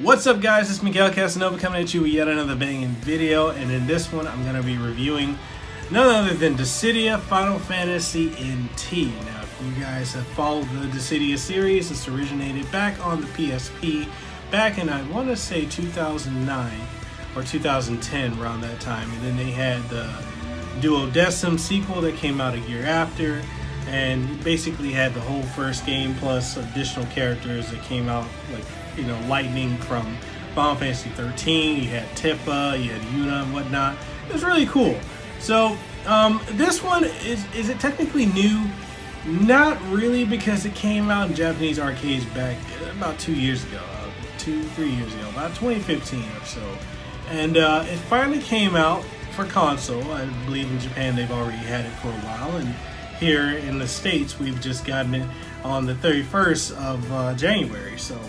What's up guys, it's Mekel Kasanova coming at you with yet another banging video, and in this one I'm going to be reviewing none other than Dissidia Final Fantasy NT. Now if you guys have followed the Dissidia series, this originated back on the PSP back in I want to say 2009 or 2010, around that time, and then they had the Duodecim sequel that came out a year after, and basically had the whole first game plus additional characters that came out, like, you know, Lightning from Final Fantasy 13, you had Tifa, you had Yuna and whatnot. It was really cool. So this one, is it technically new? Not really, because it came out in Japanese arcades back about 2 years ago, 3 years ago, about 2015 or so. And it finally came out for console. I believe in Japan they've already had it for a while, and here in the States we've just gotten it on the 31st of January. So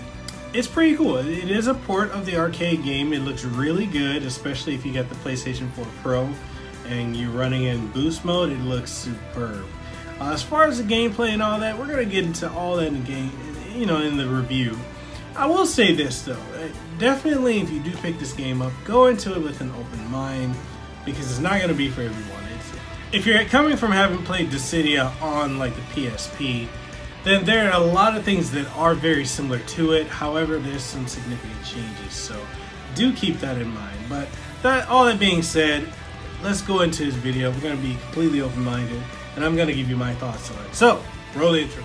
it's pretty cool. It is a port of the arcade game. It looks really good, especially if you got the PlayStation 4 Pro and you're running in boost mode. It looks superb. As far as the gameplay and all that, we're gonna get into all that in the game, you know, in the review. I will say this though, definitely if you do pick this game up, go into it with an open mind, because it's not gonna be for everyone. If you're coming from having played Dissidia on like the PSP, then there are a lot of things that are very similar to it. However, there's some significant changes, so do keep that in mind. But all that being said, let's go into this video. We're going to be completely open-minded, and I'm going to give you my thoughts on it. So, roll the intro.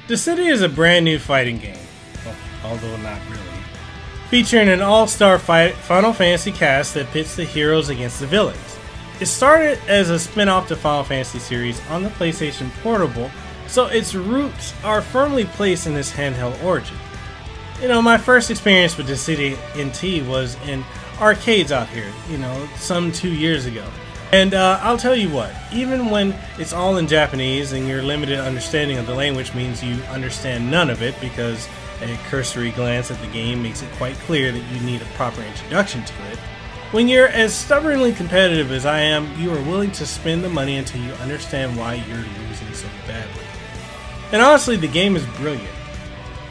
Dissidia is a brand new fighting game, well, although not really, featuring an all-star Final Fantasy cast that pits the heroes against the villains. It started as a spin-off to Final Fantasy series on the PlayStation Portable, so its roots are firmly placed in this handheld origin. You know, my first experience with Dissidia NT was in arcades out here, you know, some 2 years ago. And I'll tell you what, even when it's all in Japanese and your limited understanding of the language means you understand none of it, because a cursory glance at the game makes it quite clear that you need a proper introduction to it, when you're as stubbornly competitive as I am, you are willing to spend the money until you understand why you're losing so badly. And honestly, the game is brilliant.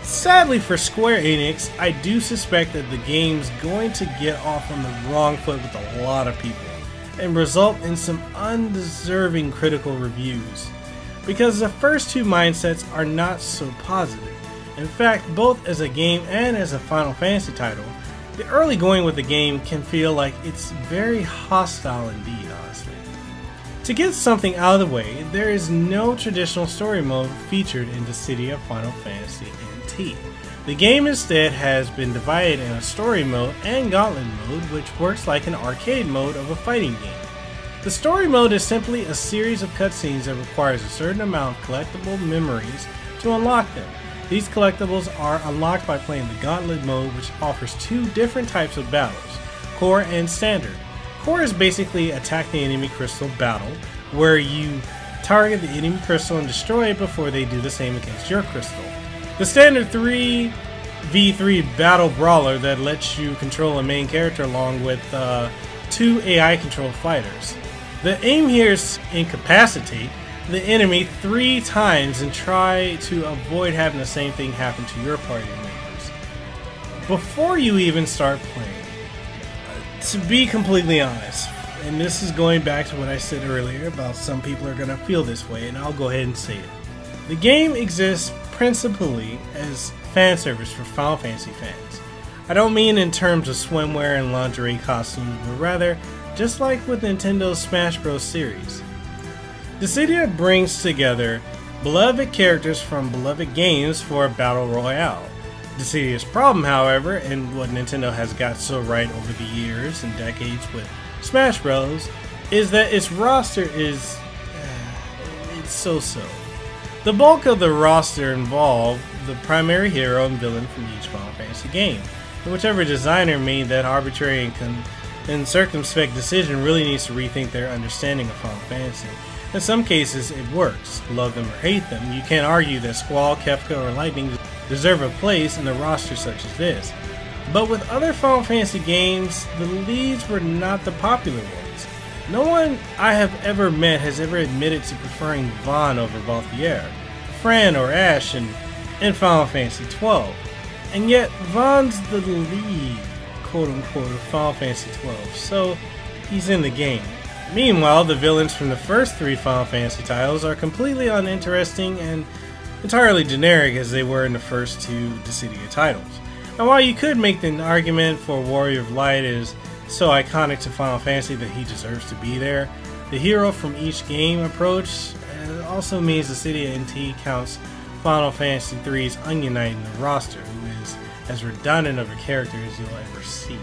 Sadly for Square Enix, I do suspect that the game's going to get off on the wrong foot with a lot of people and result in some undeserving critical reviews, because the first two mindsets are not so positive. In fact, both as a game and as a Final Fantasy title, the early going with the game can feel like it's very hostile indeed, honestly. To get something out of the way, there is no traditional story mode featured in Dissidia Final Fantasy NT. The game instead has been divided in a story mode and gauntlet mode, which works like an arcade mode of a fighting game. The story mode is simply a series of cutscenes that requires a certain amount of collectible memories to unlock them. These collectibles are unlocked by playing the gauntlet mode, which offers two different types of battles, core and standard. Core is basically attack the enemy crystal battle, where you target the enemy crystal and destroy it before they do the same against your crystal. The standard 3v3 battle brawler that lets you control a main character along with two AI controlled fighters. The aim here is to incapacitate the enemy 3 times and try to avoid having the same thing happen to your party members before you even start playing. To be completely honest, and this is going back to what I said earlier about some people are going to feel this way, and I'll go ahead and say it. The game exists principally as fan service for Final Fantasy fans. I don't mean in terms of swimwear and lingerie costumes, but rather just like with Nintendo's Smash Bros. Series. Dissidia brings together beloved characters from beloved games for a battle royale. Dissidia's problem, however, and what Nintendo has got so right over the years and decades with Smash Bros., is that its roster is it's so-so. The bulk of the roster involved the primary hero and villain from each Final Fantasy game, and whichever designer made that arbitrary and circumspect decision really needs to rethink their understanding of Final Fantasy. In some cases, it works. Love them or hate them, you can't argue that Squall, Kefka, or Lightning deserve a place in a roster such as this. But with other Final Fantasy games, the leads were not the popular ones. No one I have ever met has ever admitted to preferring Vaughn over Balthier, Fran or Ash in Final Fantasy XII. And yet, Vaughn's the lead, quote-unquote, of Final Fantasy XII, so he's in the game. Meanwhile, the villains from the first 3 Final Fantasy titles are completely uninteresting and entirely generic as they were in the first 2 Dissidia titles. And while you could make the argument for Warrior of Light is so iconic to Final Fantasy that he deserves to be there, the hero from each game approach also means Dissidia NT counts Final Fantasy III's Onion Knight in the roster, who is as redundant of a character as you'll ever see.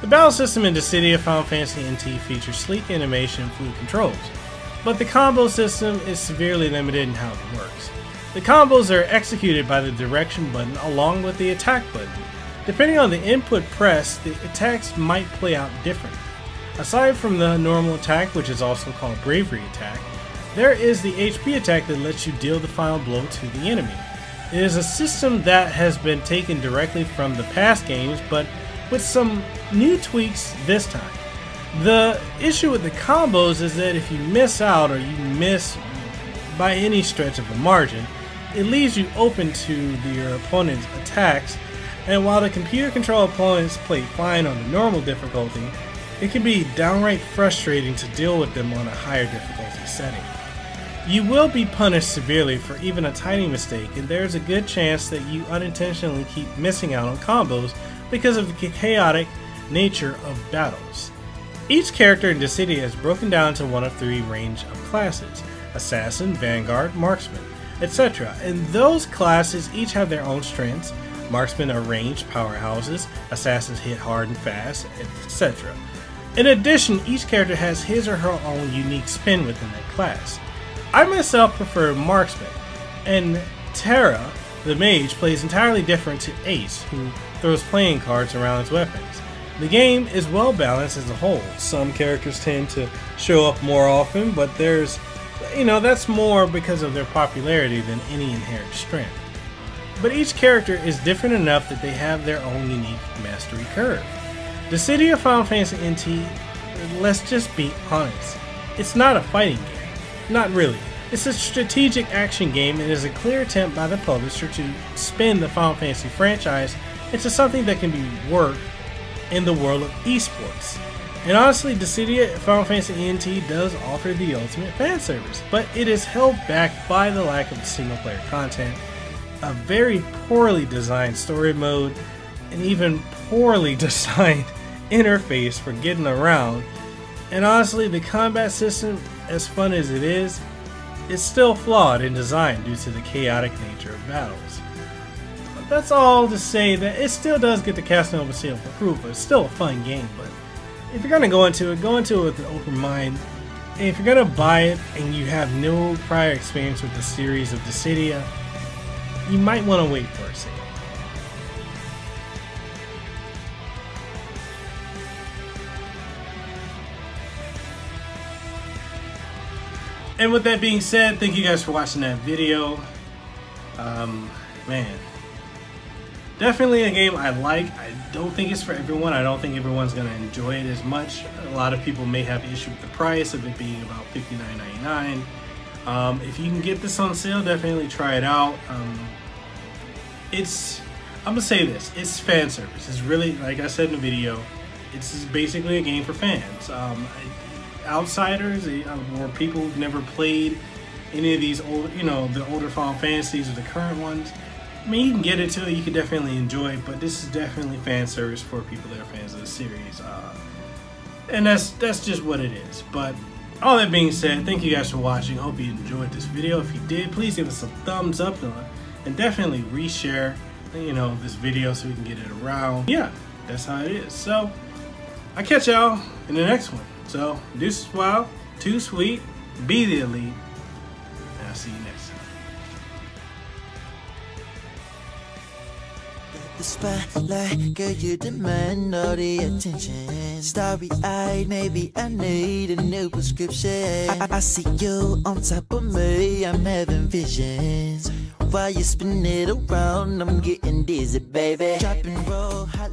The battle system in Dissidia Final Fantasy NT features sleek animation and fluid controls, but the combo system is severely limited in how it works. The combos are executed by the direction button along with the attack button. Depending on the input press, the attacks might play out differently. Aside from the normal attack, which is also called Bravery Attack, there is the HP attack that lets you deal the final blow to the enemy. It is a system that has been taken directly from the past games, but with some new tweaks this time. The issue with the combos is that if you miss out or you miss by any stretch of the margin, it leaves you open to your opponent's attacks, and while the computer controlled opponents play fine on the normal difficulty, it can be downright frustrating to deal with them on a higher difficulty setting. You will be punished severely for even a tiny mistake, and there is a good chance that you unintentionally keep missing out on combos because of the chaotic nature of battles. Each character in Dissidia is broken down to one of 3 range of classes: Assassin, Vanguard, Marksman, etc. And those classes each have their own strengths. Marksmen are ranged powerhouses, Assassins hit hard and fast, etc. In addition, each character has his or her own unique spin within that class. I myself prefer Marksman, and Terra, the mage, plays entirely different to Ace, who throws playing cards around his weapons. The game is well balanced as a whole. Some characters tend to show up more often, but that's more because of their popularity than any inherent strength. But each character is different enough that they have their own unique mastery curve. Dissidia Final Fantasy NT, let's just be honest, it's not a fighting game. Not really. It's a strategic action game and is a clear attempt by the publisher to spin the Final Fantasy franchise into something that can be worked in the world of esports. And honestly, Dissidia Final Fantasy NT does offer the ultimate fan service, but it is held back by the lack of single player content, a very poorly designed story mode, and even poorly designed interface for getting around. And honestly, the combat system, as fun as it is still flawed in design due to the chaotic nature of battles. But that's all to say that it still does get the Kasanova seal of approval. It's still a fun game, but if you're going to go into it with an open mind. And if you're going to buy it and you have no prior experience with the series of Dissidia, you might want to wait for a sale. And with that being said, thank you guys for watching that video. Man, definitely a game I like. I don't think it's for everyone. I don't think everyone's going to enjoy it as much. A lot of people may have issue with the price of it being about $59.99. If you can get this on sale, definitely try it out. I'm gonna say this, it's fan service. It's really, like I said in the video, it's basically a game for fans. Outsiders or people who've never played any of these old, the older Final Fantasies or the current ones, I mean, you can get into it, you can definitely enjoy it, but this is definitely fan service for people that are fans of the series. And that's just what it is. But all that being said, thank you guys for watching. Hope you enjoyed this video. If you did, please give us a thumbs up and definitely reshare, this video so we can get it around. Yeah, that's how it is. So I'll catch y'all in the next one. So, deuces wild, too sweet, be the elite, and I'll see you next time. the spotlight, girl, you demand all the attention. Starry-eyed, maybe I need a new prescription. I see you on top of me, I'm having visions. While you spin it around, I'm getting dizzy, baby. Drop and roll.